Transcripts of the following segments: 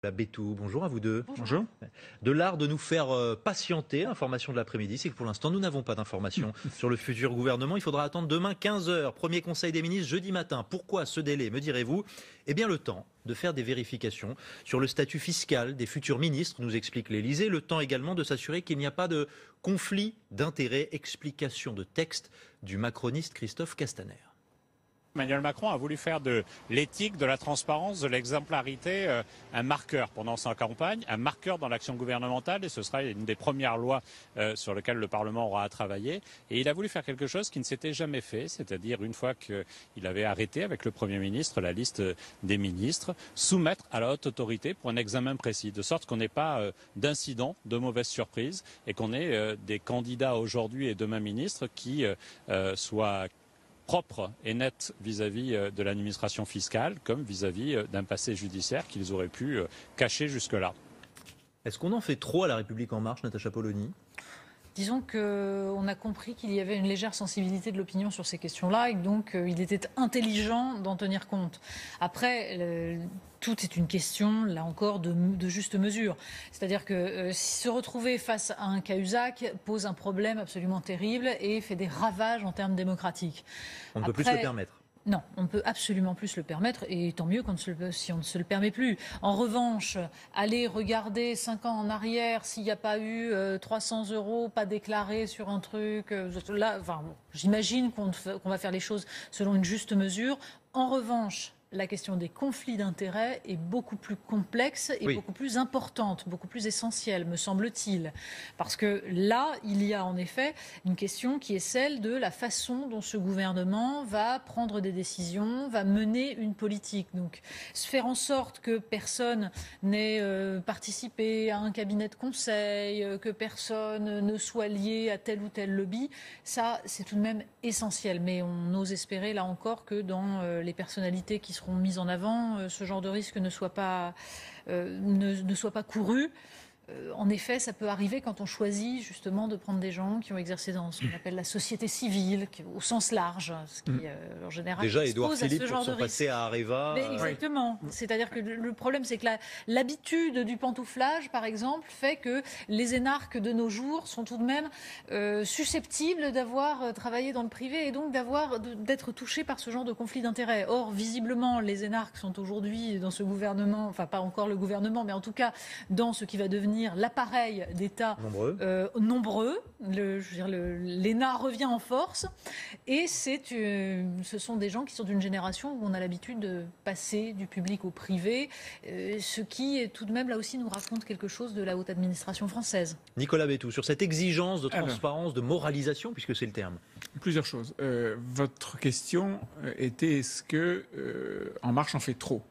La Bétou, bonjour à vous deux. Bonjour. De l'art de nous faire patienter, information de l'après-midi, c'est que pour l'instant nous n'avons pas d'informations sur le futur gouvernement. Il faudra attendre demain 15h, premier conseil des ministres jeudi matin. Pourquoi ce délai, me direz-vous? Eh bien le temps de faire des vérifications sur le statut fiscal des futurs ministres, nous explique l'Élysée. Le temps également de s'assurer qu'il n'y a pas de conflit d'intérêts. Explication de texte du macroniste Christophe Castaner. Emmanuel Macron a voulu faire de l'éthique, de la transparence, de l'exemplarité un marqueur pendant sa campagne, un marqueur dans l'action gouvernementale, et ce sera une des premières lois sur lesquelles le Parlement aura à travailler. Et il a voulu faire quelque chose qui ne s'était jamais fait, c'est-à-dire une fois qu'il avait arrêté avec le Premier ministre la liste des ministres, soumettre à la haute autorité pour un examen précis, de sorte qu'on n'ait pas d'incidents, de mauvaises surprises, et qu'on ait des candidats aujourd'hui et demain ministres qui soient propre et net vis-à-vis de l'administration fiscale comme vis-à-vis d'un passé judiciaire qu'ils auraient pu cacher jusque-là. Est-ce qu'on en fait trop à La République En Marche, Natacha Polony ? Disons qu'on a compris qu'il y avait une légère sensibilité de l'opinion sur ces questions-là et donc il était intelligent d'en tenir compte. Après, tout est une question, là encore, de juste mesure. C'est-à-dire que se retrouver face à un Cahuzac pose un problème absolument terrible et fait des ravages en termes démocratiques. On ne peut plus se le permettre. Non, on ne peut absolument plus se le permettre, et tant mieux si on ne se le permet plus. En revanche, aller regarder 5 ans en arrière s'il n'y a pas eu 300 € pas déclarés sur un truc, là, enfin, bon, j'imagine qu'on va faire les choses selon une juste mesure. En revanche, la question des conflits d'intérêts est beaucoup plus complexe et beaucoup plus importante, beaucoup plus essentielle, me semble-t-il. Parce que là, il y a en effet une question qui est celle de la façon dont ce gouvernement va prendre des décisions, va mener une politique. Donc, se faire en sorte que personne n'ait participé à un cabinet de conseil, que personne ne soit lié à tel ou tel lobby, ça, c'est tout de même essentiel. Mais on ose espérer, là encore, que dans les personnalités qui seront mises en avant, ce genre de risque ne soit pas couru. En effet, ça peut arriver quand on choisit justement de prendre des gens qui ont exercé dans ce qu'on appelle la société civile, au sens large, ce qui en général déjà Édouard Philippe ce genre pour son de risque. passé à Areva. Mais exactement. C'est-à-dire que le problème, c'est que l'habitude du pantouflage, par exemple, fait que les énarques de nos jours sont tout de même susceptibles d'avoir travaillé dans le privé et donc d'être touchés par ce genre de conflit d'intérêts. Or, visiblement, les énarques sont aujourd'hui dans ce gouvernement, enfin pas encore le gouvernement, mais en tout cas dans ce qui va devenir l'appareil d'État nombreux. L'ENA revient en force et ce sont des gens qui sont d'une génération où on a l'habitude de passer du public au privé, ce qui tout de même là aussi nous raconte quelque chose de la haute administration française. Nicolas Bétou, sur cette exigence de transparence, de moralisation, puisque c'est le terme. Plusieurs choses. Votre question était est-ce que En Marche en fait trop ?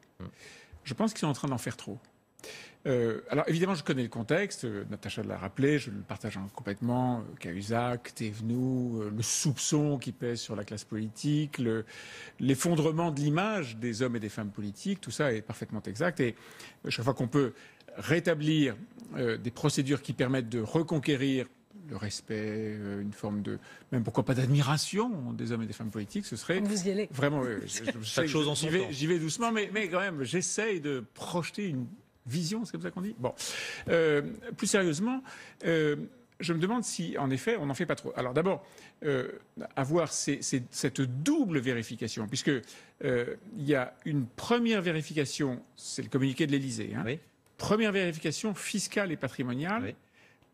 Je pense qu'ils sont en train d'en faire trop. Alors évidemment, je connais le contexte, Natacha l'a rappelé, je le partage complètement, Cahuzac, Thévenoud, le soupçon qui pèse sur la classe politique, l'effondrement de l'image des hommes et des femmes politiques, tout ça est parfaitement exact. Et chaque fois qu'on peut rétablir des procédures qui permettent de reconquérir le respect, une forme de, même pourquoi pas d'admiration des hommes et des femmes politiques, ce serait vous y allez. Vraiment, chaque chose en son temps. J'y vais doucement, mais quand même, j'essaye de projeter une vision, c'est comme ça qu'on dit. Bon, plus sérieusement, je me demande si, en effet, on n'en fait pas trop. Alors d'abord, avoir cette double vérification, puisque il y a une première vérification, c'est le communiqué de l'Élysée. Hein, première vérification fiscale et patrimoniale,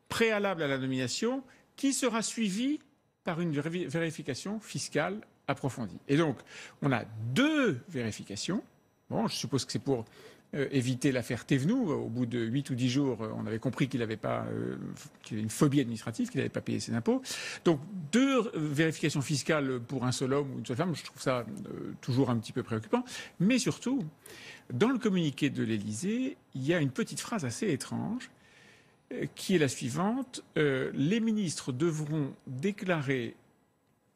préalable à la nomination, qui sera suivie par une vérification fiscale approfondie. Et donc, on a deux vérifications. Bon, je suppose que c'est pour éviter l'affaire Thévenoud. Au bout de 8 ou 10 jours, on avait compris qu'il avait une phobie administrative, qu'il n'avait pas payé ses impôts. Donc, deux vérifications fiscales pour un seul homme ou une seule femme, je trouve ça toujours un petit peu préoccupant. Mais surtout, dans le communiqué de l'Élysée, il y a une petite phrase assez étrange qui est la suivante. Les ministres devront déclarer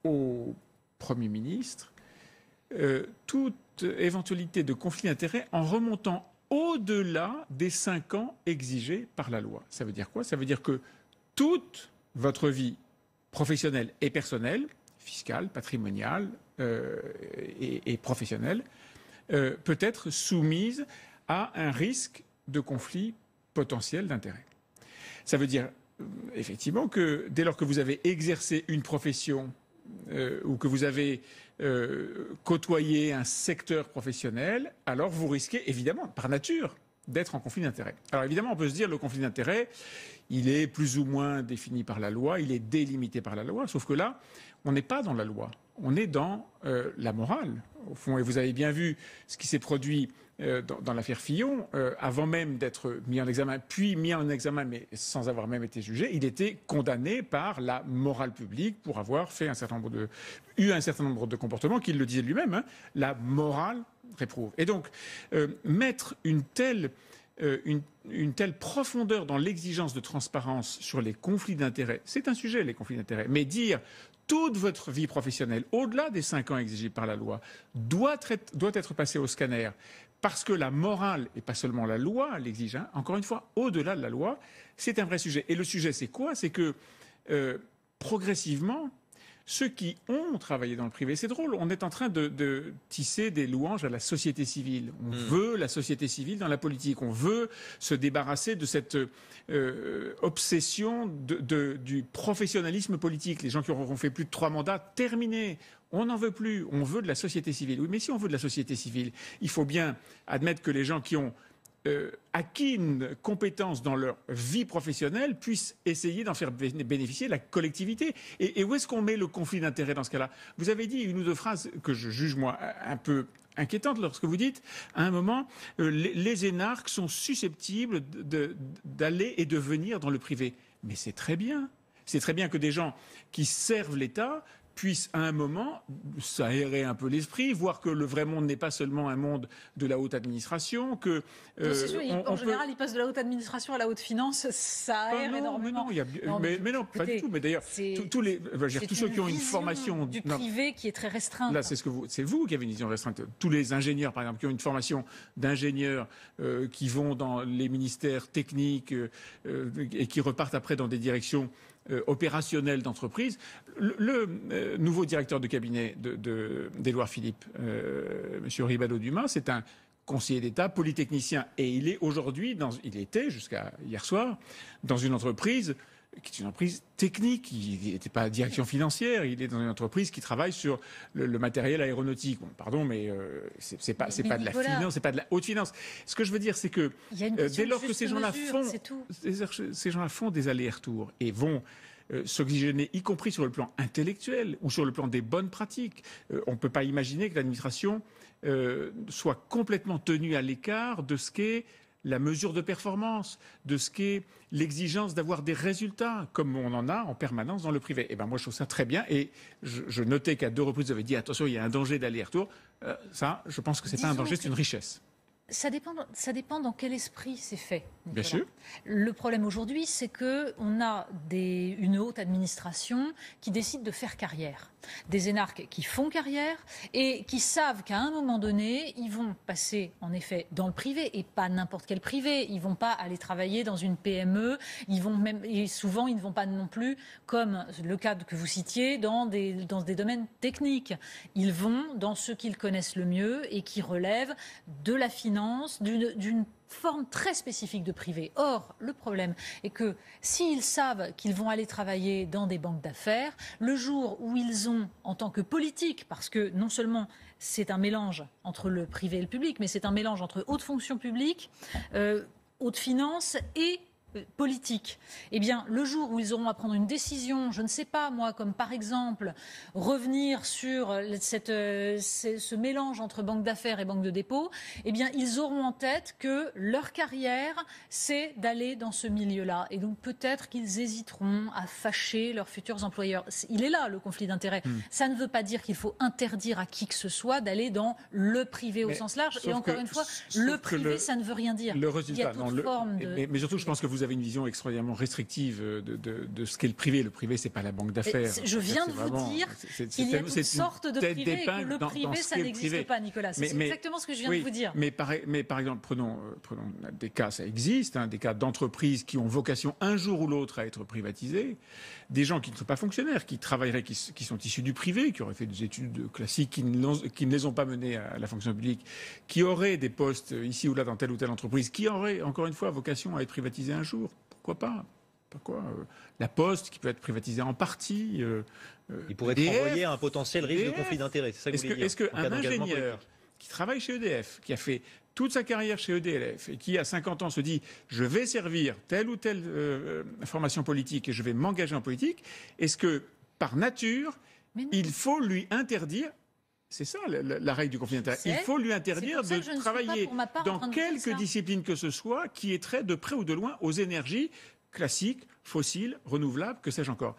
au Premier ministre toute éventualité de conflit d'intérêts en remontant au-delà des 5 ans exigés par la loi. Ça veut dire quoi ? Ça veut dire que toute votre vie professionnelle et personnelle, fiscale, patrimoniale et professionnelle, peut être soumise à un risque de conflits potentiels d'intérêts. Ça veut dire effectivement que dès lors que vous avez exercé une profession ou que vous avez côtoyé un secteur professionnel, alors vous risquez évidemment, par nature, d'être en conflit d'intérêts. Alors évidemment, on peut se dire le conflit d'intérêts, il est plus ou moins défini par la loi, il est délimité par la loi, sauf que là, on n'est pas dans la loi, on est dans la morale, au fond. Et vous avez bien vu ce qui s'est produit dans l'affaire Fillon, avant même d'être mis en examen, puis mis en examen, mais sans avoir même été jugé, il était condamné par la morale publique pour avoir fait eu un certain nombre de comportements, qu'il le disait lui-même, hein, la morale réprouve. Et donc, mettre une telle profondeur dans l'exigence de transparence sur les conflits d'intérêts, c'est un sujet, les conflits d'intérêts, mais dire toute votre vie professionnelle, au-delà des 5 ans exigés par la loi, doit être passée au scanner, parce que la morale, et pas seulement la loi, l'exige, hein, encore une fois, au-delà de la loi, c'est un vrai sujet. Et le sujet, c'est quoi? C'est que, progressivement, ceux qui ont travaillé dans le privé, c'est drôle, on est en train de tisser des louanges à la société civile. On veut la société civile dans la politique. On veut se débarrasser de cette obsession du professionnalisme politique. Les gens qui auront fait plus de 3 mandats, terminé. On n'en veut plus. On veut de la société civile. Oui, mais si on veut de la société civile, il faut bien admettre que les gens qui ont acquis une compétence dans leur vie professionnelle puissent essayer d'en faire bénéficier la collectivité. Et où est-ce qu'on met le conflit d'intérêts dans ce cas-là? Vous avez dit une ou deux phrases que je juge, moi, un peu inquiétantes lorsque vous dites, à un moment, les énarques sont susceptibles d'aller et de venir dans le privé. Mais c'est très bien. C'est très bien que des gens qui servent l'État puissent à un moment s'aérer un peu l'esprit, voir que le vrai monde n'est pas seulement un monde de la haute administration, que... c'est sûr, en général, il passe de la haute administration à la haute finance, ça aère énormément. Mais non, pas du tout. Mais d'ailleurs, tous ceux qui ont une formation... du privé qui est très restreinte. Là, c'est vous qui avez une vision restreinte. Tous les ingénieurs, par exemple, qui ont une formation d'ingénieurs, qui vont dans les ministères techniques et qui repartent après dans des directions opérationnel d'entreprise. Le nouveau directeur de cabinet d'Édouard Philippe, M. Ribado-Dumas, c'est un conseiller d'État, polytechnicien, et il est aujourd'hui, il était jusqu'à hier soir, dans une entreprise qui est une entreprise technique, il n'était pas direction financière, il est dans une entreprise qui travaille sur le matériel aéronautique. Bon, pardon, mais c'est pas de la finance, c'est pas de la haute finance. Ce que je veux dire, c'est que dès lors que ces gens-là font des allers-retours et vont s'oxygéner, y compris sur le plan intellectuel ou sur le plan des bonnes pratiques, on ne peut pas imaginer que l'administration soit complètement tenue à l'écart de ce qu'est la mesure de performance, de ce qu'est l'exigence d'avoir des résultats, comme on en a en permanence dans le privé. Et ben moi, je trouve ça très bien. Et je notais qu'à 2 reprises, vous avez dit, attention, il y a un danger d'aller-retour. Ça, je pense que c'est pas un danger, c'est une richesse. Ça dépend dans quel esprit c'est fait, Nicolas. Bien sûr. Le problème aujourd'hui, c'est qu'on a une haute administration qui décide de faire carrière. Des énarques qui font carrière et qui savent qu'à un moment donné, ils vont passer en effet dans le privé et pas n'importe quel privé. Ils vont pas aller travailler dans une PME. Et souvent, ils ne vont pas non plus, comme le cas que vous citiez, dans des domaines techniques. Ils vont dans ce qu'ils connaissent le mieux et qui relèvent de la finance, d'une forme très spécifique de privé. Or, le problème est que s'ils savent qu'ils vont aller travailler dans des banques d'affaires, le jour où ils ont, en tant que politique, parce que non seulement c'est un mélange entre le privé et le public, mais c'est un mélange entre haute fonction publique, haute finance et politique. Eh bien, le jour où ils auront à prendre une décision, je ne sais pas moi, comme par exemple revenir sur ce mélange entre banque d'affaires et banque de dépôt, eh bien, ils auront en tête que leur carrière, c'est d'aller dans ce milieu-là. Et donc, peut-être qu'ils hésiteront à fâcher leurs futurs employeurs. Il est là, le conflit d'intérêts. Ça ne veut pas dire qu'il faut interdire à qui que ce soit d'aller dans le privé au sens large. Et encore une fois, le privé, ça ne veut rien dire. Le résultat, il y a toute forme de... mais surtout, je pense que vous vous avez une vision extraordinairement restrictive de ce qu'est le privé. Le privé, c'est pas la banque d'affaires. Je viens de vous dire qu'il y a toutes sortes de privés et que le privé, ça n'existe pas, Nicolas. C'est exactement ce que je viens de vous dire. Mais par exemple, prenons des cas, ça existe, hein, des cas d'entreprises qui ont vocation un jour ou l'autre à être privatisées, des gens qui ne sont pas fonctionnaires, qui travailleraient, qui sont issus du privé, qui auraient fait des études classiques, qui ne les ont pas menés à la fonction publique, qui auraient des postes ici ou là dans telle ou telle entreprise, qui auraient, encore une fois, vocation à être privatisés un jour. Pourquoi pas? Pourquoi la Poste, qui peut être privatisée en partie. Il pourrait être envoyé à un potentiel risque de conflit d'intérêts. C'est ça que vous voulez dire. Est-ce qu'un ingénieur qui travaille chez EDF, qui a fait toute sa carrière chez EDF et qui, à 50 ans, se dit « je vais servir telle ou telle formation politique et je vais m'engager en politique », est-ce que, par nature, il faut lui interdire... C'est ça la règle du conflit d'intérêts. Il faut lui interdire de travailler dans quelque discipline que ce soit qui ait trait de près ou de loin aux énergies classiques, fossiles, renouvelables, que sais-je encore.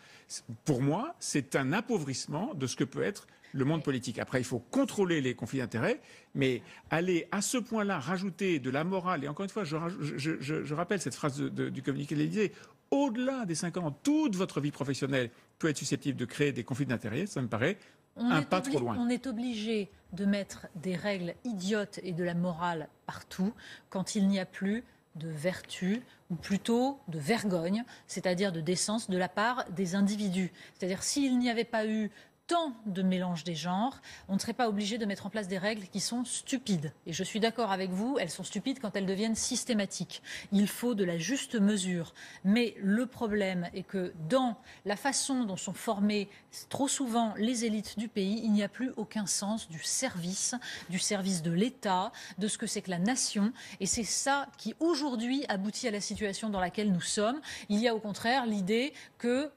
Pour moi, c'est un appauvrissement de ce que peut être le monde politique. Après, il faut contrôler les conflits d'intérêts, mais aller à ce point-là rajouter de la morale, et encore une fois, je rappelle cette phrase du communiqué de l'Élysée, au-delà des 5 ans, toute votre vie professionnelle peut être susceptible de créer des conflits d'intérêts, ça me paraît un pas trop loin. On est obligé de mettre des règles idiotes et de la morale partout quand il n'y a plus de vertu, ou plutôt de vergogne, c'est-à-dire de décence de la part des individus. C'est-à-dire s'il n'y avait pas eu tant de mélange des genres, on ne serait pas obligé de mettre en place des règles qui sont stupides. Et je suis d'accord avec vous, elles sont stupides quand elles deviennent systématiques. Il faut de la juste mesure. Mais le problème est que dans la façon dont sont formées trop souvent les élites du pays, il n'y a plus aucun sens du service de l'État, de ce que c'est que la nation. Et c'est ça qui aujourd'hui aboutit à la situation dans laquelle nous sommes. Il y a au contraire l'idée que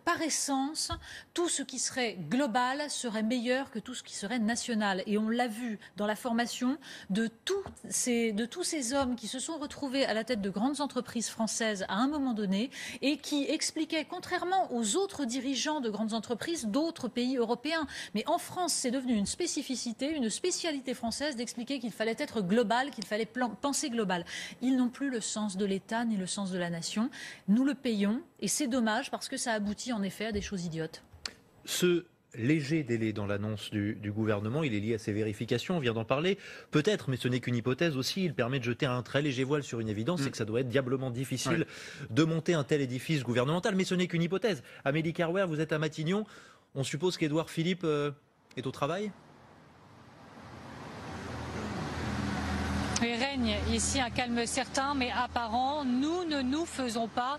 par essence, tout ce qui serait global serait meilleur que tout ce qui serait national. Et on l'a vu dans la formation de tous ces hommes qui se sont retrouvés à la tête de grandes entreprises françaises à un moment donné et qui expliquaient, contrairement aux autres dirigeants de grandes entreprises d'autres pays européens, mais en France, c'est devenu une spécificité, une spécialité française d'expliquer qu'il fallait être global, qu'il fallait penser global. Ils n'ont plus le sens de l'État ni le sens de la nation. Nous le payons et c'est dommage parce que ça aboutit en effet à des choses idiotes. Ce léger délai dans l'annonce du gouvernement, il est lié à ces vérifications, on vient d'en parler. Peut-être, mais ce n'est qu'une hypothèse aussi, il permet de jeter un très léger voile sur une évidence, c'est que ça doit être diablement difficile de monter un tel édifice gouvernemental. Mais ce n'est qu'une hypothèse. Amélie Carrouer, vous êtes à Matignon. On suppose qu'Édouard Philippe est au travail ? Il règne ici un calme certain, mais apparent. Nous ne nous faisons pas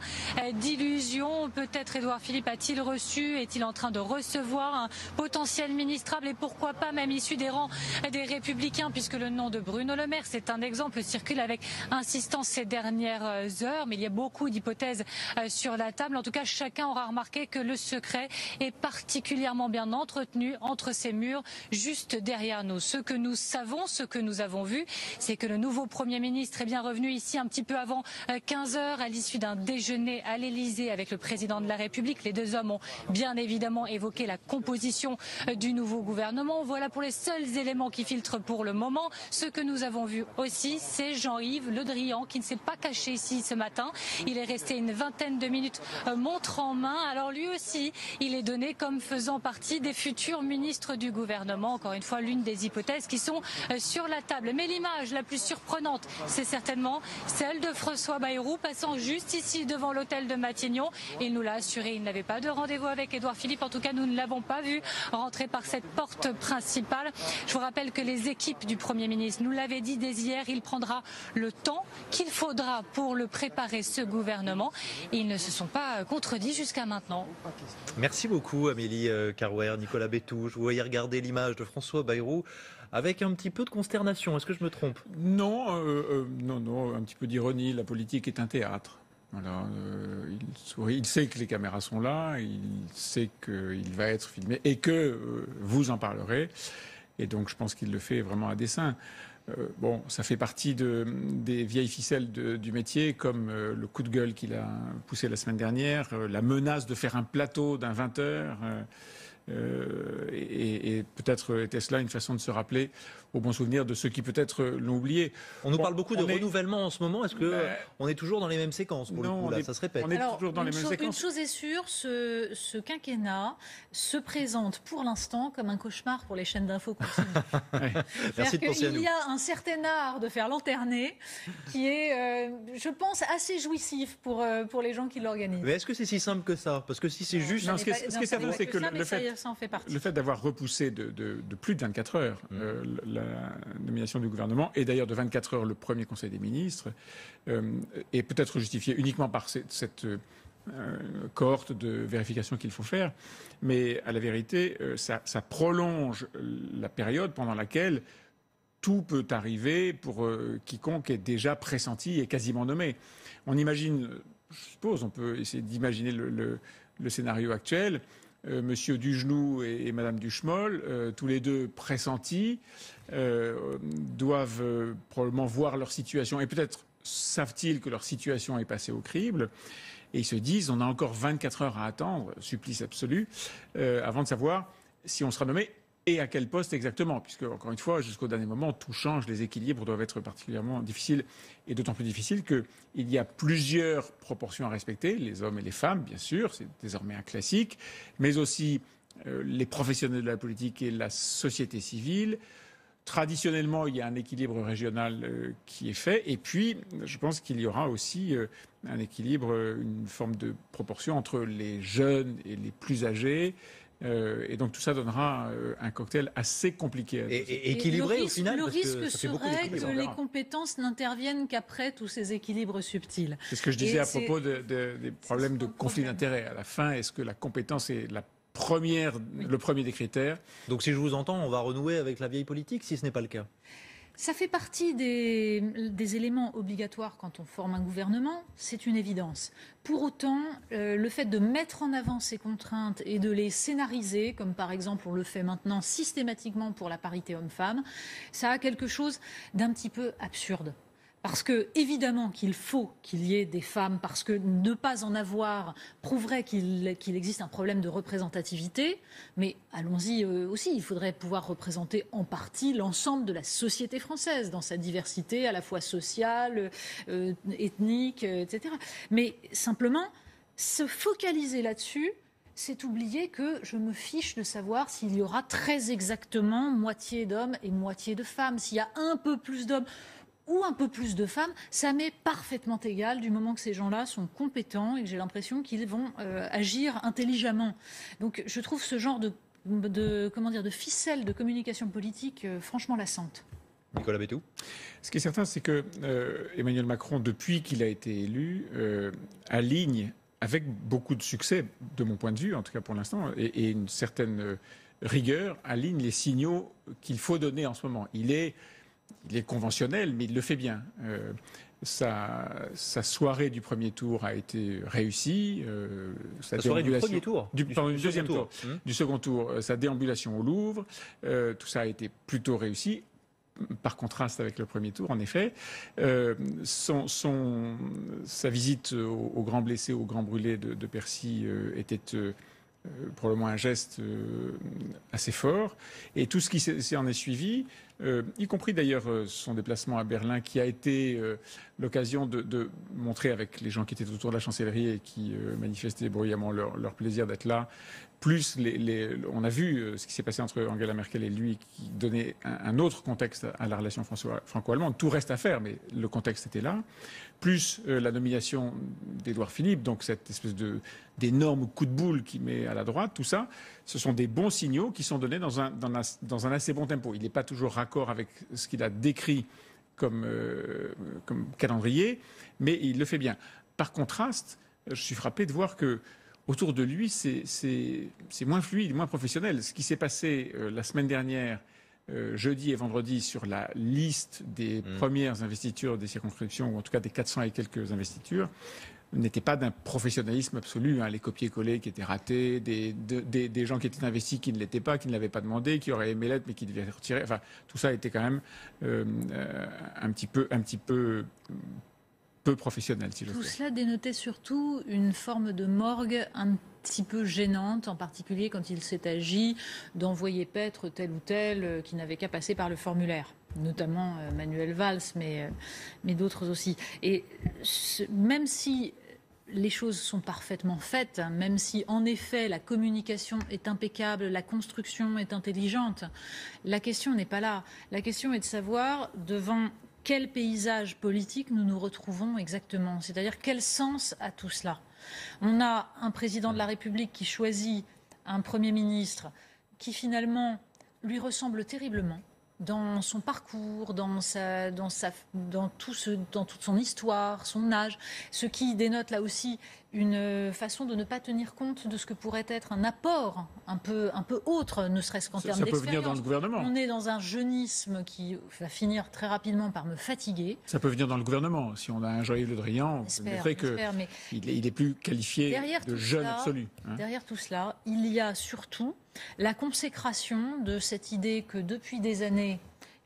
d'illusions. Peut-être Édouard Philippe a-t-il reçu, est-il en train de recevoir un potentiel ministrable et pourquoi pas même issu des rangs des Républicains, puisque le nom de Bruno Le Maire, c'est un exemple, circule avec insistance ces dernières heures. Mais il y a beaucoup d'hypothèses sur la table. En tout cas, chacun aura remarqué que le secret est particulièrement bien entretenu entre ces murs, juste derrière nous. Ce que nous savons, ce que nous avons vu, c'est que le nouveau Premier ministre est bien revenu ici un petit peu avant 15 heures à l'issue d'un déjeuner à l'Élysée avec le président de la République. Les deux hommes ont bien évidemment évoqué la composition du nouveau gouvernement. Voilà pour les seuls éléments qui filtrent pour le moment. Ce que nous avons vu aussi, c'est Jean-Yves Le Drian qui ne s'est pas caché ici ce matin. Il est resté une vingtaine de minutes montre en main. Alors lui aussi, il est donné comme faisant partie des futurs ministres du gouvernement. Encore une fois, l'une des hypothèses qui sont sur la table. Mais l'image la plus surprenante, c'est certainement celle de François Bayrou passant juste ici devant l'hôtel de Matignon. Il nous l'a assuré, il n'avait pas de rendez-vous avec Édouard Philippe. En tout cas, nous ne l'avons pas vu rentrer par cette porte principale. Je vous rappelle que les équipes du Premier ministre nous l'avaient dit dès hier, il prendra le temps qu'il faudra pour le préparer, ce gouvernement. Ils ne se sont pas contredits jusqu'à maintenant. Merci beaucoup Amélie Carrouer, Nicolas Bétou. Je vous voyais regarder l'image de François Bayrou avec un petit peu de consternation. Est-ce que je me trompe ? Non, un petit peu d'ironie. La politique est un théâtre. Voilà, il sait que les caméras sont là, il sait qu'il va être filmé et que vous en parlerez. Et donc je pense qu'il le fait vraiment à dessein. Bon, ça fait partie des vieilles ficelles du métier, comme le coup de gueule qu'il a poussé la semaine dernière, la menace de faire un plateau d'un 20h. Et peut-être était-ce là une façon de se rappeler au bon souvenir de ceux qui peut-être l'ont oublié. On nous parle beaucoup de renouvellement en ce moment. Est-ce que on est toujours dans les mêmes séquences pour le coup, là, ça se répète? On est toujours dans les mêmes séquences. Une chose est sûre, ce quinquennat se présente pour l'instant comme un cauchemar pour les chaînes d'infos continue. Merci de penser à nous. Il y a un certain art de faire lanterner qui est, je pense, assez jouissif pour les gens qui l'organisent. Mais est-ce que c'est si simple que ça? Parce que si c'est juste... Non, ce qui est certain, c'est que le fait d'avoir repoussé de plus de 24 heures la nomination du gouvernement, et d'ailleurs de 24 heures le premier Conseil des ministres, est peut-être justifié uniquement par cette cohorte de vérification qu'il faut faire, mais à la vérité, ça prolonge la période pendant laquelle tout peut arriver pour quiconque est déjà pressenti et quasiment nommé. On imagine, je suppose, on peut essayer d'imaginer le scénario actuel. Monsieur Dugenoux et Madame Duchemol, tous les deux pressentis, doivent probablement voir leur situation, et peut-être savent-ils que leur situation est passée au crible, et ils se disent on a encore 24 heures à attendre, supplice absolu, avant de savoir si on sera nommé et à quel poste exactement, puisque, encore une fois, jusqu'au dernier moment, tout change, les équilibres doivent être particulièrement difficiles, et d'autant plus difficiles qu'il y a plusieurs proportions à respecter, les hommes et les femmes, bien sûr, c'est désormais un classique, mais aussi les professionnels de la politique et la société civile. Traditionnellement, il y a un équilibre régional qui est fait, et puis, je pense qu'il y aura aussi un équilibre, une forme de proportion entre les jeunes et les plus âgés. Et donc tout ça donnera un cocktail assez compliqué. Et équilibré au final. Le parce risque que ça fait beaucoup serait d'équilibre. que les compétences n'interviennent qu'après tous ces équilibres subtils. C'est ce que je disais à propos des problèmes de conflit d'intérêts. À la fin, est-ce que la compétence est le premier des critères? Donc si je vous entends, on va renouer avec la vieille politique si ce n'est pas le cas. Ça fait partie des éléments obligatoires quand on forme un gouvernement, c'est une évidence. Pour autant, le fait de mettre en avant ces contraintes et de les scénariser, comme par exemple on le fait maintenant systématiquement pour la parité homme-femme, ça a quelque chose d'un petit peu absurde. Parce que, évidemment, qu'il faut qu'il y ait des femmes, parce que ne pas en avoir prouverait qu'il existe un problème de représentativité. Mais allons-y aussi, il faudrait pouvoir représenter en partie l'ensemble de la société française, dans sa diversité à la fois sociale, ethnique, etc. Mais simplement, se focaliser là-dessus, c'est oublier que je me fiche de savoir s'il y aura très exactement moitié d'hommes et moitié de femmes. S'il y a un peu plus d'hommes ou un peu plus de femmes, ça m'est parfaitement égal du moment que ces gens-là sont compétents et que j'ai l'impression qu'ils vont agir intelligemment. Donc je trouve ce genre de ficelle de communication politique franchement lassante. Nicolas Bétou. Ce qui est certain, c'est que Emmanuel Macron, depuis qu'il a été élu, aligne, avec beaucoup de succès, de mon point de vue, en tout cas pour l'instant, et une certaine rigueur, aligne les signaux qu'il faut donner en ce moment. Il est conventionnel, mais il le fait bien. Sa soirée du premier tour a été réussie. Sa soirée du premier tour du deuxième tour. Du second tour, sa déambulation au Louvre, tout ça a été plutôt réussi. Par contraste avec le premier tour, en effet. Sa visite au grand blessé, au grand brûlé de Percy était probablement un geste assez fort. Et tout ce qui s'en est suivi, y compris d'ailleurs son déplacement à Berlin, qui a été l'occasion de montrer avec les gens qui étaient autour de la chancellerie et qui manifestaient bruyamment leur plaisir d'être là, plus on a vu ce qui s'est passé entre Angela Merkel et lui, qui donnait un autre contexte à la relation franco-allemande. Tout reste à faire, mais le contexte était là. Plus la nomination d'Édouard Philippe, donc cette espèce d'énorme coup de boule qui met à la droite, tout ça, ce sont des bons signaux qui sont donnés dans un assez bon tempo. Il n'est pas toujours raccord avec ce qu'il a décrit comme calendrier, mais il le fait bien. Par contraste, je suis frappé de voir que autour de lui, c'est moins fluide, moins professionnel. Ce qui s'est passé la semaine dernière, jeudi et vendredi, sur la liste des premières investitures des circonscriptions, ou en tout cas des 400 et quelques investitures, n'était pas d'un professionnalisme absolu. Les copier-coller qui étaient ratés, des gens qui étaient investis qui ne l'étaient pas, qui ne l'avaient pas demandé, qui auraient aimé l'être mais qui devaient retirer. Enfin, tout ça était quand même un petit peu peu professionnel, si je Tout peux. cela dénotait surtout une forme de morgue un petit peu gênante, en particulier quand il s'est agi d'envoyer paître tel ou tel qui n'avait qu'à passer par le formulaire, notamment Manuel Valls, mais d'autres aussi. Et même si les choses sont parfaitement faites, même si en effet la communication est impeccable, la construction est intelligente, la question n'est pas là. La question est de savoir devant quel paysage politique nous nous retrouvons exactement, c'est-à-dire quel sens a tout cela. On a un président de la République qui choisit un Premier ministre qui finalement lui ressemble terriblement dans son parcours, dans toute son histoire, son âge, ce qui dénote là aussi une façon de ne pas tenir compte de ce que pourrait être un apport un peu autre, ne serait-ce qu'en termes d'expérience. Ça peut venir dans le gouvernement. On est dans un jeunisme qui va finir très rapidement par me fatiguer. Ça peut venir dans le gouvernement. Si on a un Jean-Yves Le Drian, c'est vrai qu'il est plus qualifié de jeune absolu. Derrière tout cela, il y a surtout la consécration de cette idée que depuis des années,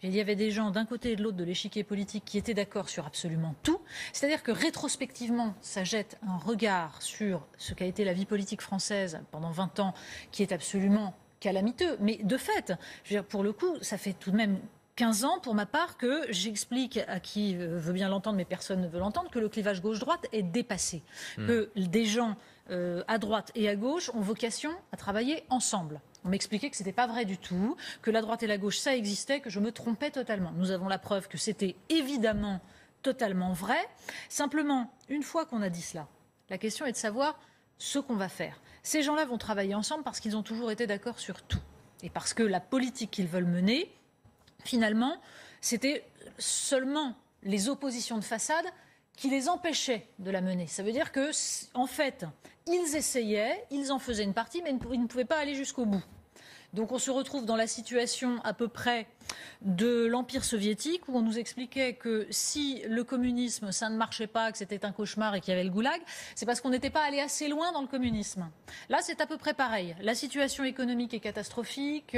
il y avait des gens d'un côté et de l'autre de l'échiquier politique qui étaient d'accord sur absolument tout. C'est-à-dire que rétrospectivement, ça jette un regard sur ce qu'a été la vie politique française pendant 20 ans, qui est absolument calamiteux. Mais de fait, je veux dire, pour le coup, ça fait tout de même 15 ans pour ma part que j'explique à qui veut bien l'entendre, mais personne ne veut l'entendre, que le clivage gauche-droite est dépassé. Que des gens à droite et à gauche ont vocation à travailler ensemble. On m'expliquait que ce n'était pas vrai du tout, que la droite et la gauche, ça existait, que je me trompais totalement. Nous avons la preuve que c'était évidemment totalement vrai. Simplement, une fois qu'on a dit cela, la question est de savoir ce qu'on va faire. Ces gens-là vont travailler ensemble parce qu'ils ont toujours été d'accord sur tout. Et parce que la politique qu'ils veulent mener, finalement, c'était seulement les oppositions de façade qui les empêchaient de la mener. Ça veut dire que, en fait, ils essayaient, ils en faisaient une partie, mais ils ne pouvaient pas aller jusqu'au bout. Donc on se retrouve dans la situation à peu près de l'Empire soviétique où on nous expliquait que si le communisme, ça ne marchait pas, que c'était un cauchemar et qu'il y avait le goulag, c'est parce qu'on n'était pas allé assez loin dans le communisme. Là, c'est à peu près pareil. La situation économique est catastrophique,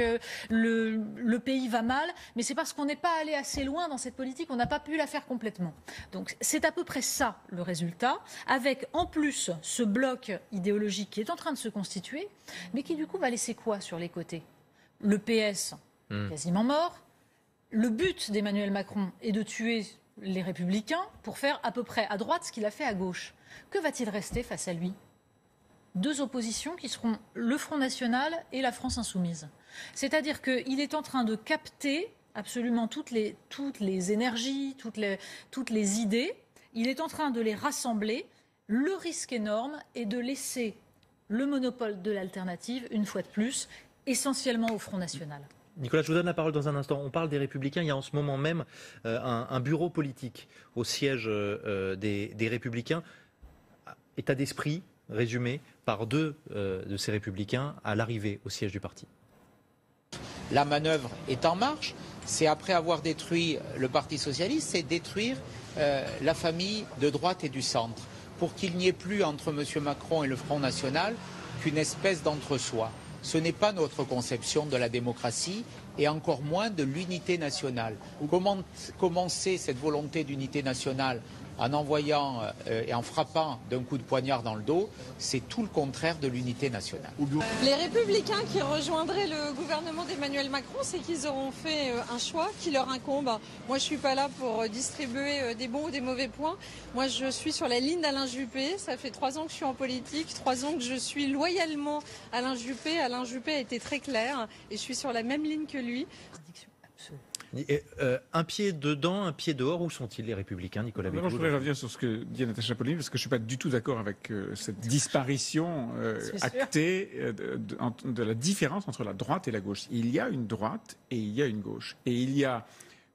le pays va mal, mais c'est parce qu'on n'est pas allé assez loin dans cette politique, on n'a pas pu la faire complètement. Donc c'est à peu près ça le résultat, avec en plus ce bloc idéologique qui est en train de se constituer, mais qui du coup va laisser quoi sur les côtés ? Le PS, quasiment mort. Le but d'Emmanuel Macron est de tuer les Républicains pour faire à peu près à droite ce qu'il a fait à gauche. Que va-t-il rester face à lui ? Deux oppositions qui seront le Front National et la France Insoumise. C'est-à-dire qu'il est en train de capter absolument toutes les énergies, toutes les idées. Il est en train de les rassembler. Le risque énorme est de laisser le monopole de l'alternative, une fois de plus, essentiellement au Front National. Nicolas, je vous donne la parole dans un instant. On parle des Républicains. Il y a en ce moment même un bureau politique au siège des Républicains. État d'esprit résumé par deux de ces Républicains à l'arrivée au siège du parti. La manœuvre est en marche. C'est après avoir détruit le Parti socialiste, c'est détruire la famille de droite et du centre, pour qu'il n'y ait plus entre M. Macron et le Front National qu'une espèce d'entre-soi. Ce n'est pas notre conception de la démocratie et encore moins de l'unité nationale. Comment commencer cette volonté d'unité nationale en envoyant et en frappant d'un coup de poignard dans le dos, c'est tout le contraire de l'unité nationale. Les Républicains qui rejoindraient le gouvernement d'Emmanuel Macron, c'est qu'ils auront fait un choix qui leur incombe. Moi, je ne suis pas là pour distribuer des bons ou des mauvais points. Moi, je suis sur la ligne d'Alain Juppé. Ça fait 3 ans que je suis en politique, 3 ans que je suis loyalement Alain Juppé. Alain Juppé a été très clair et je suis sur la même ligne que lui. Un pied dedans, un pied dehors, où sont-ils les Républicains, Nicolas Bédoux? Je voudrais revenir sur ce que dit Natacha Polony, parce que je ne suis pas du tout d'accord avec cette disparition actée de la différence entre la droite et la gauche. Il y a une droite et il y a une gauche. Et il y a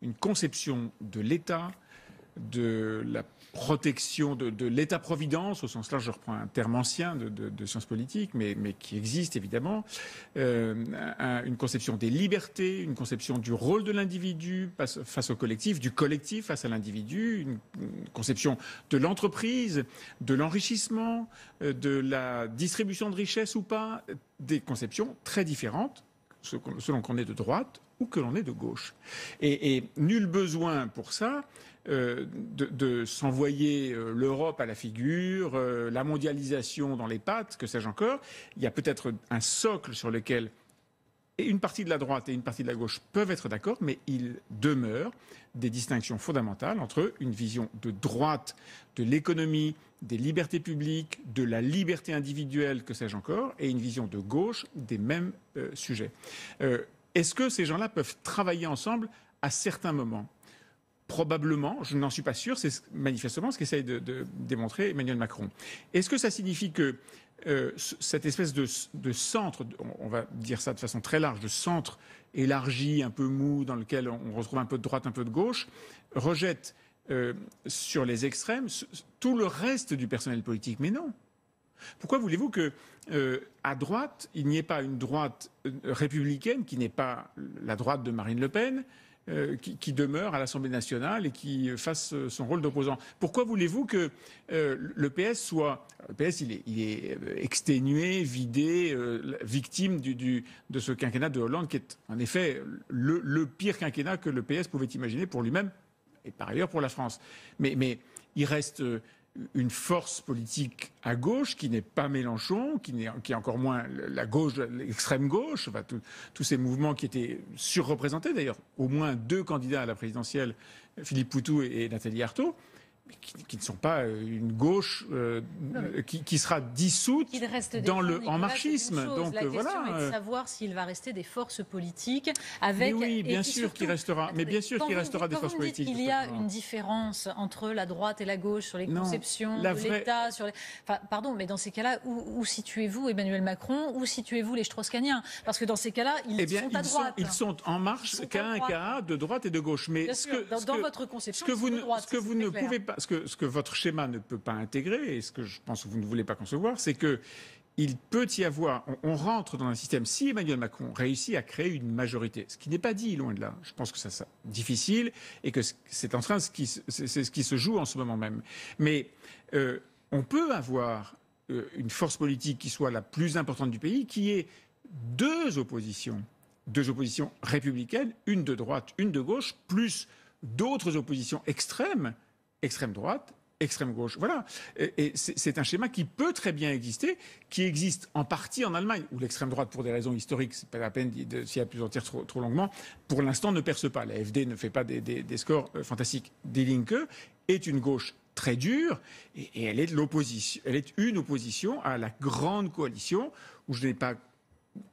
une conception de l'État, de la protection de l'État-providence, au sens là, je reprends un terme ancien de sciences politiques, mais qui existe évidemment, une conception des libertés, une conception du rôle de l'individu face au collectif, du collectif face à l'individu, une conception de l'entreprise, de l'enrichissement, de la distribution de richesses ou pas, des conceptions très différentes selon qu'on est de droite ou que l'on est de gauche. Et nul besoin pour ça de s'envoyer l'Europe à la figure, la mondialisation dans les pattes, que sais-je encore. Il y a peut-être un socle sur lequel et une partie de la droite et une partie de la gauche peuvent être d'accord, mais il demeure des distinctions fondamentales entre une vision de droite de l'économie, des libertés publiques, de la liberté individuelle, que sais-je encore, et une vision de gauche des mêmes sujets. Est-ce que ces gens-là peuvent travailler ensemble à certains moments ? Probablement, je n'en suis pas sûr, c'est manifestement ce qu'essaye de démontrer Emmanuel Macron. Est-ce que ça signifie que cette espèce de centre, on va dire ça de façon très large, de centre élargi, un peu mou, dans lequel on retrouve un peu de droite, un peu de gauche, rejette sur les extrêmes tout le reste du personnel politique? Mais non. Pourquoi voulez-vous que à droite, il n'y ait pas une droite républicaine qui n'est pas la droite de Marine Le Pen, qui demeure à l'Assemblée nationale et qui fasse son rôle d'opposant? Pourquoi voulez-vous que le PS soit... Le PS, il est exténué, vidé, victime de ce quinquennat de Hollande, qui est en effet le pire quinquennat que le PS pouvait imaginer pour lui-même et par ailleurs pour la France. Mais il reste une force politique à gauche qui n'est pas Mélenchon, qui est encore moins la gauche, l'extrême gauche, enfin, tous ces mouvements qui étaient surreprésentés d'ailleurs, au moins 2 candidats à la présidentielle, Philippe Poutou et Nathalie Arthaud, mais qui ne sont pas une gauche qui sera dissoute dans le en-marchisme. Donc la question est de savoir s'il va rester des forces politiques avec. Mais oui, bien sûr qu'il restera. Mais bien sûr qu'il restera des forces politiques. Il y a une différence entre la droite et la gauche sur les conceptions de l'État, sur les. Enfin, pardon, mais dans ces cas-là, où situez-vous Emmanuel Macron? Où situez-vous les Strauss-Kahniens? Parce que dans ces cas-là, ils sont à droite. Ils sont en marche, K1, de droite et de gauche. Mais dans votre conception, ce que vous ne pouvez pas. Ce que votre schéma ne peut pas intégrer, et ce que je pense que vous ne voulez pas concevoir, c'est que il peut y avoir, on rentre dans un système, si Emmanuel Macron réussit à créer une majorité, ce qui n'est pas dit, loin de là, je pense que ça difficile, et que c'est en train, c'est ce qui se joue en ce moment même. Mais on peut avoir une force politique qui soit la plus importante du pays, qui ait deux oppositions républicaines, une de droite, une de gauche, plus d'autres oppositions extrêmes, extrême droite, extrême gauche. Voilà. Et c'est un schéma qui peut très bien exister, qui existe en partie en Allemagne, où l'extrême droite, pour des raisons historiques, c'est pas la peine s'y appesantir trop longuement, pour l'instant ne perce pas. La AfD ne fait pas des scores fantastiques. Die Linke est une gauche très dure, et elle est l'opposition. Elle est une opposition à la grande coalition, où je n'ai pas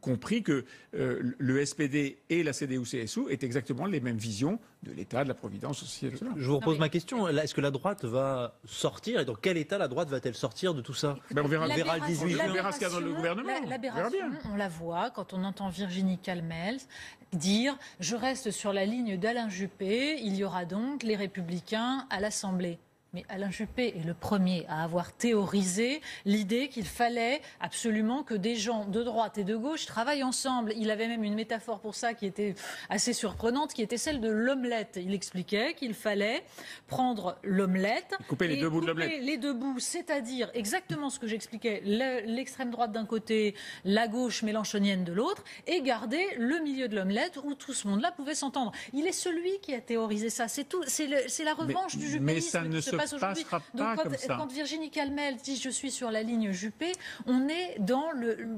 compris que le SPD et la CDU-CSU aient exactement les mêmes visions de l'État, de la Providence aussi. Je vous repose ma question. Est-ce que la droite va sortir? Et dans quel état la droite va-t-elle sortir de tout ça? On verra le 18 juin. On verra ce qu'il y a dans le gouvernement. L'aberration, on la voit quand on entend Virginie Calmels dire « Je reste sur la ligne d'Alain Juppé, il y aura donc les Républicains à l'Assemblée ». Mais Alain Juppé est le premier à avoir théorisé l'idée qu'il fallait absolument que des gens de droite et de gauche travaillent ensemble. Il avait même une métaphore pour ça qui était assez surprenante, qui était celle de l'omelette. Il expliquait qu'il fallait prendre l'omelette couper les deux bouts de l'omelette. Les deux bouts, c'est-à-dire exactement ce que j'expliquais, l'extrême droite d'un côté, la gauche mélenchonienne de l'autre, et garder le milieu de l'omelette où tout ce monde-là pouvait s'entendre. Il est celui qui a théorisé ça. C'est tout. C'est la revanche du juppéisme. Mais ça ne se passera pas comme ça. Quand Virginie Calmels dit je suis sur la ligne Juppé, on est dans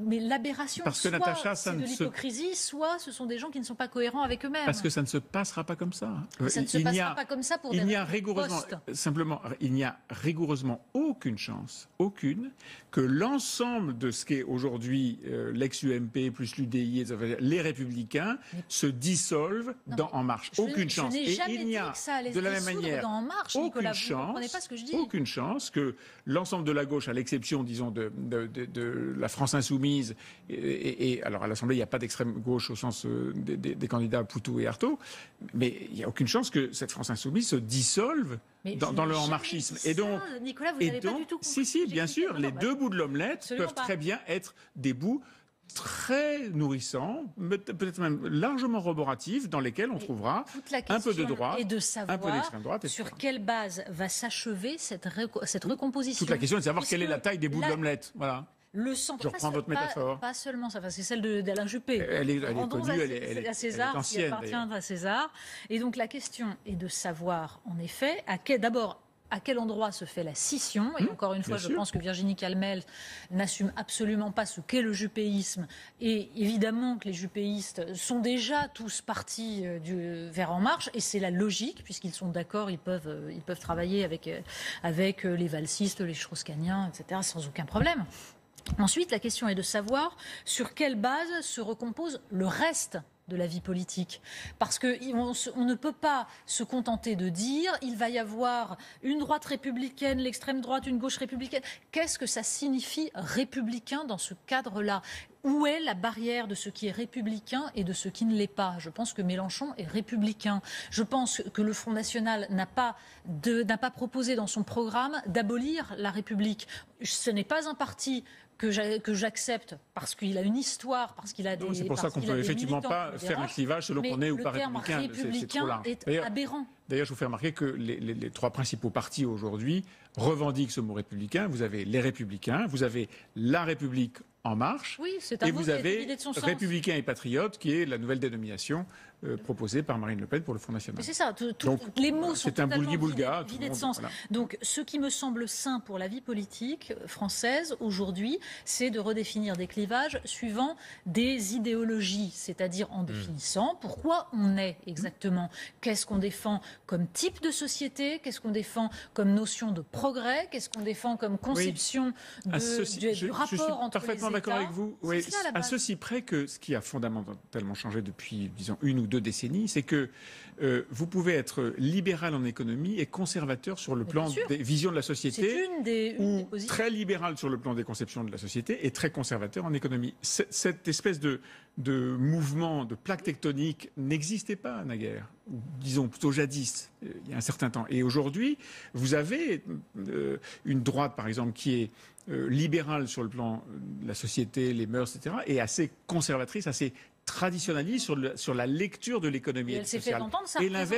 l'aberration. Parce que soit Natacha, c'est de l'hypocrisie, soit ce sont des gens qui ne sont pas cohérents avec eux-mêmes. Parce que ça ne se passera pas comme ça. Ça ne se passera pas comme ça pour des postes. Simplement, il n'y a rigoureusement aucune chance, que l'ensemble de ce qu'est aujourd'hui l'ex-UMP plus l'UDI, les Républicains, se dissolvent En Marche. Aucune chance. Et il n'y a de la même manière aucune chance que l'ensemble de la gauche, à l'exception, disons, de la France insoumise, et alors à l'Assemblée, il n'y a pas d'extrême gauche au sens des candidats Poutou et Arthaud, mais il n'y a aucune chance que cette France insoumise se dissolve dans le en-marchisme. Et donc, Nicolas, vous n'avez pas du tout compris. Si, bien sûr, les deux bouts de l'omelette peuvent très bien être des bouts très nourrissants, peut-être même largement roboratifs, dans lesquels on trouvera un peu de droite, un peu d'extrême droite, etc. Sur quelle base va s'achever cette recomposition? Toute la question est de savoir quelle est la taille des bouts de l'omelette. Voilà. Le centre. Je reprends votre métaphore. Pas seulement ça, c'est celle d'Alain Juppé. Elle est connue, elle est César, ancienne, qui appartient à César. Et donc la question est de savoir, en effet, d'abord, à quel endroit se fait la scission. Et encore une fois, je pense que Virginie Calmel n'assume absolument pas ce qu'est le juppéisme. Et évidemment que les juppéistes sont déjà tous partis vers En Marche. Et c'est la logique, puisqu'ils sont d'accord, ils peuvent travailler avec les valsistes, les strauss-kahniens, etc., sans aucun problème. Ensuite, la question est de savoir sur quelle base se recompose le reste de la vie politique. Parce qu'on ne peut pas se contenter de dire il va y avoir une droite républicaine, l'extrême droite, une gauche républicaine. Qu'est-ce que ça signifie républicain dans ce cadre-là ? Où est la barrière de ce qui est républicain et de ce qui ne l'est pas ? Je pense que Mélenchon est républicain. Je pense que le Front National n'a pas proposé dans son programme d'abolir la République. Ce n'est pas un parti que j'accepte parce qu'il a une histoire, parce qu'il a des. C'est pour ça qu'on ne peut effectivement pas faire un clivage selon qu'on est ou pas républicain. C'est trop large. Est aberrant. D'ailleurs, je vous fais remarquer que les trois principaux partis aujourd'hui revendiquent ce mot républicain. Vous avez les Républicains, vous avez La République En Marche, et vous avez Républicains et Patriotes, qui est la nouvelle dénomination proposée par Marine Le Pen pour le Front National. Mais c'est ça, les mots sont totalement vidés de sens. Voilà. Donc ce qui me semble sain pour la vie politique française aujourd'hui, c'est de redéfinir des clivages suivant des idéologies, c'est-à-dire en définissant pourquoi on est exactement, qu'est-ce qu'on défend comme type de société, qu'est-ce qu'on défend comme notion de progrès, qu'est-ce qu'on défend comme conception du rapport entre les États. Je suis parfaitement d'accord avec vous. Oui, à ceci près que ce qui a fondamentalement changé depuis, disons, 1 ou 2 décennies, c'est que vous pouvez être libéral en économie et conservateur sur le plan des visions de la société, ou très libéral sur le plan des conceptions de la société et très conservateur en économie. Cette espèce de mouvement, de plaque tectonique n'existait pas naguère, disons plutôt jadis, il y a un certain temps. Et aujourd'hui, vous avez une droite, par exemple, qui est libérale sur le plan de la société, les mœurs, etc., et assez conservatrice, assez traditionnaliste sur la lecture de l'économie et sociale. Elle s'est fait entendre,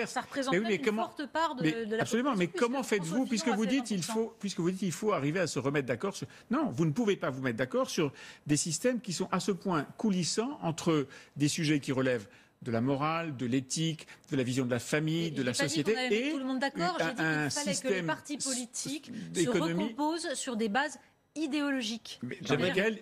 ça représente une forte part de la absolument, mais comment faites-vous, puisque vous dites il faut arriver à se remettre d'accord sur... Non, vous ne pouvez pas vous mettre d'accord sur des systèmes qui sont à ce point coulissants entre des sujets qui relèvent de la morale, de l'éthique, de la vision de la famille, de la société, et tout le monde d'accord. J'ai dit qu'il fallait que les partis politiques se recomposent sur des bases idéologiques.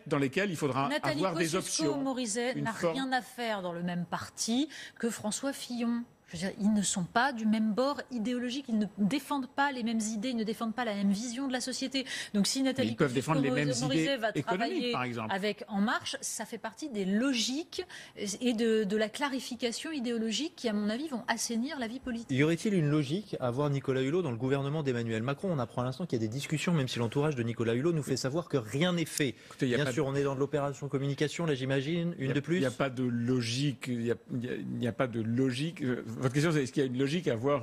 Dans lesquelles il faudra Nathalie avoir des options. Nathalie Kosciusko-Morizet n'a rien à faire dans le même parti que François Fillon. Je veux dire, ils ne sont pas du même bord idéologique, ils ne défendent pas les mêmes idées, ils ne défendent pas la même vision de la société. Donc si Nathalie Kosciusko-Morizet va travailler avec En Marche, ça fait partie des logiques et de la clarification idéologique qui, à mon avis, vont assainir la vie politique. Y aurait-il une logique à voir Nicolas Hulot dans le gouvernement d'Emmanuel Macron ? On apprend à l'instant qu'il y a des discussions, même si l'entourage de Nicolas Hulot nous fait savoir que rien n'est fait. Écoutez, bien sûr, on est dans de l'opération communication, là j'imagine, une de plus. Il n'y a pas de logique, il n'y a pas de logique. Votre question, c'est est-ce qu'il y a une logique à voir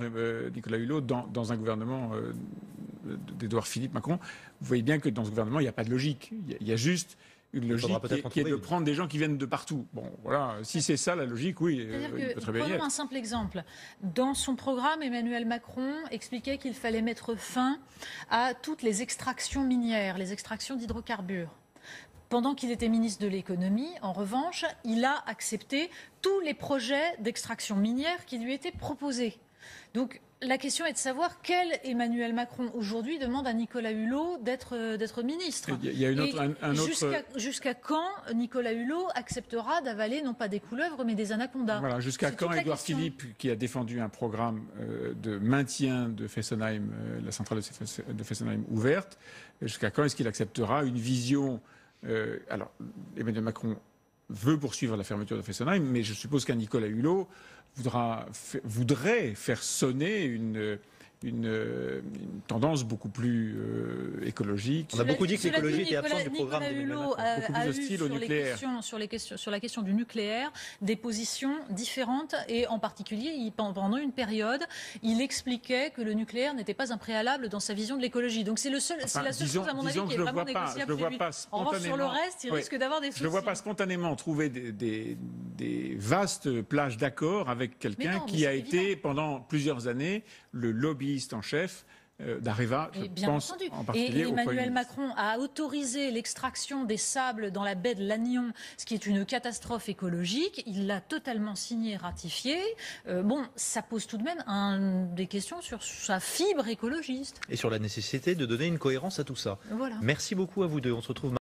Nicolas Hulot dans un gouvernement d'Édouard Philippe Macron ? Vous voyez bien que dans ce gouvernement, il n'y a pas de logique. Il y a juste une logique qui est de prendre des gens qui viennent de partout. Bon, voilà, si c'est ça la logique, oui, il peut très bien y être. Prenons un simple exemple. Dans son programme, Emmanuel Macron expliquait qu'il fallait mettre fin à toutes les extractions minières, les extractions d'hydrocarbures. Pendant qu'il était ministre de l'économie, en revanche, il a accepté tous les projets d'extraction minière qui lui étaient proposés. Donc la question est de savoir quel Emmanuel Macron aujourd'hui demande à Nicolas Hulot d'être ministre. Il y a un autre... Jusqu'à quand Nicolas Hulot acceptera d'avaler non pas des couleuvres mais des anacondas ? Voilà, jusqu'à quand Édouard Philippe, qui a défendu un programme de maintien de Fessenheim, la centrale de Fessenheim ouverte, jusqu'à quand est-ce qu'il acceptera une vision... alors, Emmanuel Macron veut poursuivre la fermeture de Fessenheim, mais je suppose qu'un Nicolas Hulot voudrait faire sonner une tendance beaucoup plus écologique. On a beaucoup dit que l'écologie était absente du programme d'Emmanuel Macron. Beaucoup plus hostile au nucléaire. Sur la question du nucléaire, des positions différentes et en particulier, pendant une période, il expliquait que le nucléaire n'était pas un préalable dans sa vision de l'écologie. Donc c'est la seule chose à mon avis qui est vraiment négociable. En revanche, sur le reste, il risque d'avoir des soucis. Je ne vois pas spontanément trouver des vastes plages d'accord avec quelqu'un qui a été pendant plusieurs années le lobbyiste en chef d'Areva. Je bien pense entendu. en particulier et au Premier Emmanuel ministre. Macron a autorisé l'extraction des sables dans la baie de Lannion, ce qui est une catastrophe écologique. Il l'a totalement signé et ratifié. Ça pose tout de même des questions sur sa fibre écologiste. Et sur la nécessité de donner une cohérence à tout ça. Voilà. Merci beaucoup à vous deux. On se retrouve